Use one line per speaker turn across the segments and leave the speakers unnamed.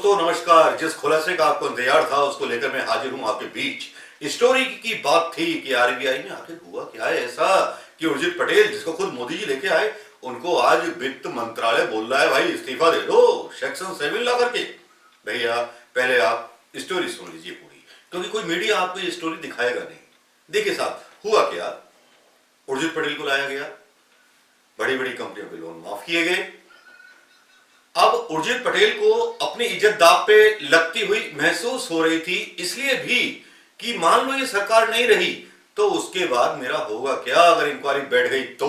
दोस्तों नमस्कार। जिस खुलासे का आपको इंतजार था उसको लेकर मैं हाजिर हूं आपके बीच। स्टोरी की बात थी कि आरबीआई में आखिर हुआ क्या है ऐसा कि उर्जित पटेल, जिसको खुद मोदी जी लेके आए, उनको आज वित्त मंत्रालय बोल रहा है भाई इस्तीफा दे दो सेक्शन 7 ला करके। भैया पहले आप स्टोरी सुन लीजिए पूरी, क्योंकि कोई मीडिया आपको ये स्टोरी दिखाएगा नहीं। देखिए साहब, हुआ क्या, उर्जित पटेल को लाया गया, बड़ी बड़ी कंपनियों के लोन माफ किए गए। अब उर्जित पटेल को अपनी इज्जत दांव पे लगती हुई महसूस हो रही थी, इसलिए भी कि मान लो ये सरकार नहीं रही तो उसके बाद मेरा होगा क्या अगर इंक्वायरी बैठ गई तो।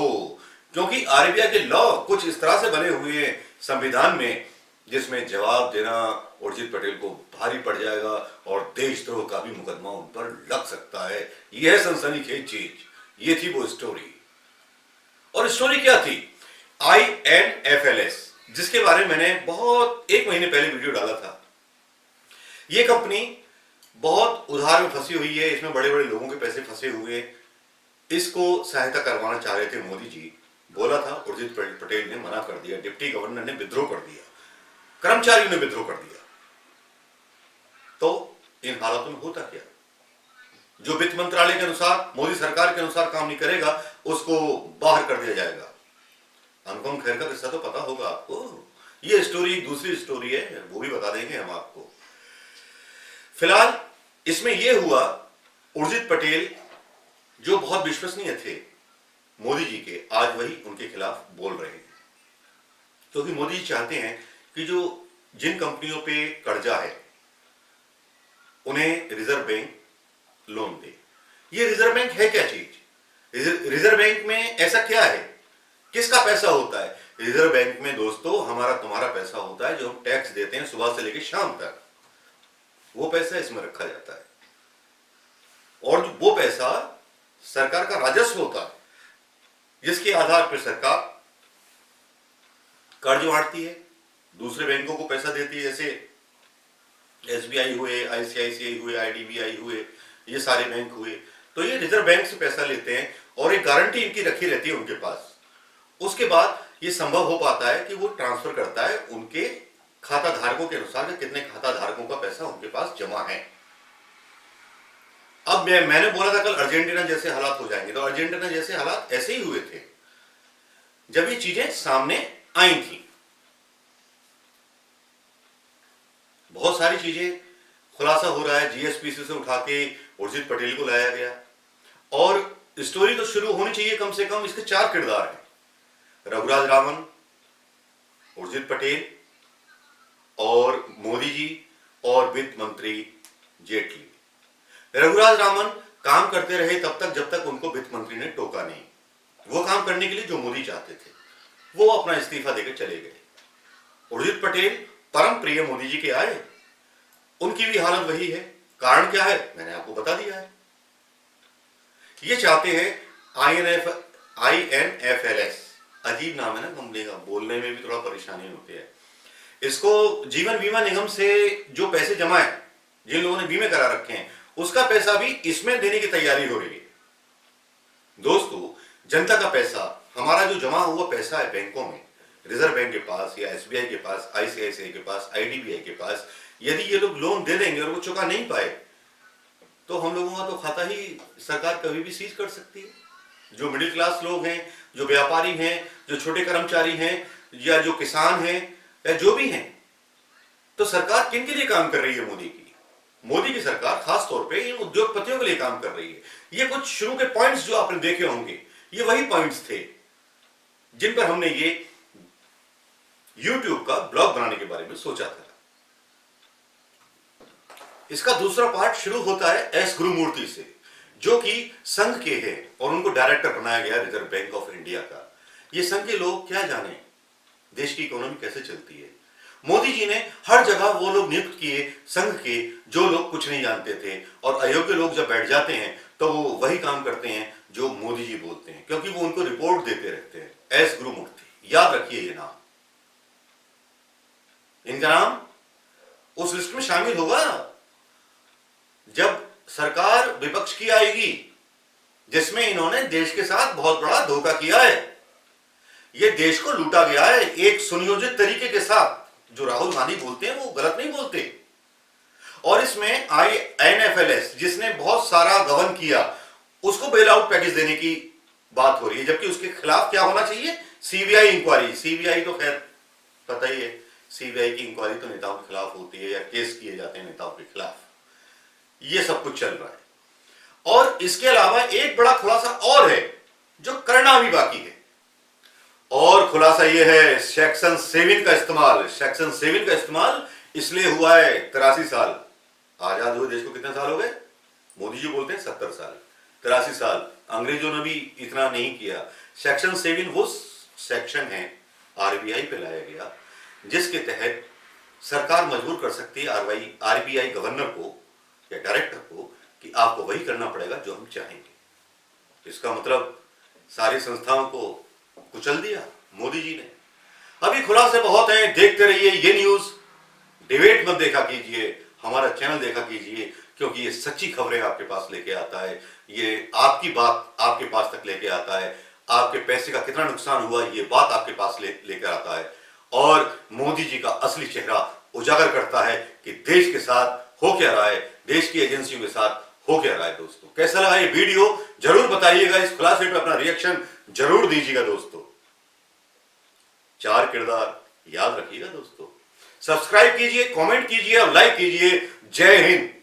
क्योंकि आरबीआई के लॉ कुछ इस तरह से बने हुए हैं संविधान में, जिसमें जवाब देना उर्जित पटेल को भारी पड़ जाएगा और देशद्रोह का भी मुकदमा उन पर लग सकता है। यह सनसनीखेज चीज, ये थी वो स्टोरी। और स्टोरी क्या थी? INFLS, जिसके बारे में मैंने बहुत एक महीने पहले वीडियो डाला था। यह कंपनी बहुत उधार में फंसी हुई है, इसमें बड़े बड़े लोगों के पैसे फंसे हुए, इसको सहायता करवाना चाह रहे थे मोदी जी। बोला था, उर्जित पटेल ने मना कर दिया, डिप्टी गवर्नर ने विद्रोह कर दिया, कर्मचारियों ने विद्रोह कर दिया। तो इन हालातों में होता क्या? जो वित्त मंत्रालय के अनुसार, मोदी सरकार के अनुसार काम नहीं करेगा उसको बाहर कर दिया जाएगा। अनुपम खेर का किस्सा तो पता होगा आपको। ये स्टोरी एक दूसरी स्टोरी है, वो भी बता देंगे हम आपको। फिलहाल इसमें यह हुआ, उर्जित पटेल जो बहुत विश्वसनीय थे मोदी जी के, आज वही उनके खिलाफ बोल रहे हैं। क्योंकि मोदी जी चाहते हैं कि जो जिन कंपनियों पे कर्जा है उन्हें रिजर्व बैंक लोन दे। ये रिजर्व बैंक है क्या चीज? रिजर्व बैंक में ऐसा क्या है, किसका पैसा होता है? रिजर्व बैंक में दोस्तों हमारा तुम्हारा पैसा होता है, जो हम टैक्स देते हैं सुबह से लेकर शाम तक, वो पैसा इसमें रखा जाता है। और वो पैसा सरकार का राजस्व होता है, जिसके आधार पर सरकार कर्ज बांटती है, दूसरे बैंकों को पैसा देती है, जैसे SBI हुए, ICICI हुए, IDBI हुए, ये सारे बैंक हुए। तो ये रिजर्व बैंक से पैसा लेते हैं और एक गारंटी इनकी रखी रहती है उनके पास। उसके बाद ये संभव हो पाता है कि वो ट्रांसफर करता है उनके खाता धारकों के अनुसार, कितने खाता धारकों का पैसा उनके पास जमा है। अब मैंने बोला था कल अर्जेंटीना जैसे हालात हो जाएंगे, तो अर्जेंटीना जैसे हालात ऐसे ही हुए थे जब ये चीजें सामने आई थी। बहुत सारी चीजें खुलासा हो रहा है, GSPC से उठा के उर्जित पटेल को लाया गया। और स्टोरी तो शुरू होनी चाहिए, कम से कम इसके 4 किरदार हैं: रघुराज रावण, उर्जित पटेल और मोदी जी और वित्त मंत्री जेटली। रघुराज रावण काम करते रहे तब तक जब तक उनको वित्त मंत्री ने टोका नहीं। वो काम करने के लिए जो मोदी चाहते थे, वो अपना इस्तीफा देकर चले गए। उर्जित पटेल परम प्रिय मोदी जी के आए, उनकी भी हालत वही है। कारण क्या है मैंने आपको बता दिया है। ये चाहते हैं INFLS, अजीब नाम है ना कंपनी का, बोलने में भी थोड़ा परेशानी होती है। इसको जीवन बीमा निगम से जो पैसे जमा है, जिन लोगों ने बीमे करा रखे हैं, उसका पैसा भी इसमें देने की तैयारी हो रही है। दोस्तों, जनता का पैसा, हमारा जो जमा हुआ पैसा है बैंकों में, रिजर्व बैंक के पास या SBI के पास, ICICI के पास, IDBI के पास, यदि ये लोग लोन दे देंगे और वो चुका नहीं पाए तो हम लोगों का तो खाता ही सरकार कभी भी सीज कर सकती है। जो मिडिल क्लास लोग हैं, जो व्यापारी हैं, जो छोटे कर्मचारी हैं, या जो किसान हैं, या जो भी हैं, तो सरकार किन के लिए काम कर रही है? मोदी की सरकार खास तौर पे इन उद्योगपतियों के लिए काम कर रही है। ये कुछ शुरू के पॉइंट्स जो आपने देखे होंगे, ये वही पॉइंट्स थे जिन पर हमने ये YouTube का ब्लॉग बनाने के बारे में सोचा था। इसका दूसरा पार्ट शुरू होता है S गुरुमूर्ति से, जो कि संघ के हैं और उनको डायरेक्टर बनाया गया रिजर्व बैंक ऑफ इंडिया का। ये संघ के लोग क्या जाने देश की इकोनॉमी कैसे चलती है। मोदी जी ने हर जगह वो लोग नियुक्त किए संघ के, जो लोग कुछ नहीं जानते थे, और अयोग्य लोग जब बैठ जाते हैं तो वो वही काम करते हैं जो मोदी जी बोलते हैं, क्योंकि वो उनको रिपोर्ट देते रहते हैं। S गुरुमूर्ति, याद रखिए ये नाम, इनका नाम उस लिस्ट में शामिल होगा जब सरकार विपक्ष की आएगी, जिसमें इन्होंने देश के साथ बहुत बड़ा धोखा किया है। यह देश को लूटा गया है एक सुनियोजित तरीके के साथ। जो राहुल गांधी बोलते हैं वो गलत नहीं बोलते। और इसमें INFLS जिसने बहुत सारा गबन किया उसको बेल आउट पैकेज देने की बात हो रही है, जबकि उसके खिलाफ क्या होना चाहिए? CBI inquiry. CBI तो खैर पता ही है, CBI की इंक्वायरी तो नेताओं के खिलाफ होती है या केस किए जाते हैं नेताओं के खिलाफ। ये सब कुछ चल रहा है। और इसके अलावा एक बड़ा खुलासा और है जो करना भी बाकी है, और खुलासा यह है सेक्शन 7 का इस्तेमाल। सेक्शन 7 का इस्तेमाल इसलिए हुआ है 83 साल आजाद हुए देश को कितने साल हो गए? मोदी जी बोलते हैं 70 साल, 83 साल। अंग्रेजों ने भी इतना नहीं किया। सेक्शन 7 वो सेक्शन है RBI पे लाया गया जिसके तहत सरकार मजबूर कर सकती है RBI गवर्नर को या डायरेक्टर को कि आपको वही करना पड़ेगा जो हम चाहेंगे। इसका मतलब सारी संस्थाओं को कुचल दिया मोदी जी ने। अभी खुलासे बहुत हैं, देखते रहिए ये न्यूज। डिबेट मत देखा कीजिए, हमारा चैनल देखा कीजिए, क्योंकि ये सच्ची खबरें आपके पास लेके आता है, ये आपकी बात आपके पास तक लेके आता है, आपके पैसे का कितना नुकसान हुआ ये बात आपके पास लेकर आता है, और मोदी जी का असली चेहरा उजागर करता है कि देश के साथ हो क्या रहा है, देश की एजेंसियों के साथ हो क्या रहा है। दोस्तों कैसा लगा ये वीडियो जरूर बताइएगा, इस खुलासे पर अपना रिएक्शन जरूर दीजिएगा। दोस्तों 4 किरदार याद रखिएगा। दोस्तों सब्सक्राइब कीजिए, कमेंट कीजिए और लाइक कीजिए। जय हिंद।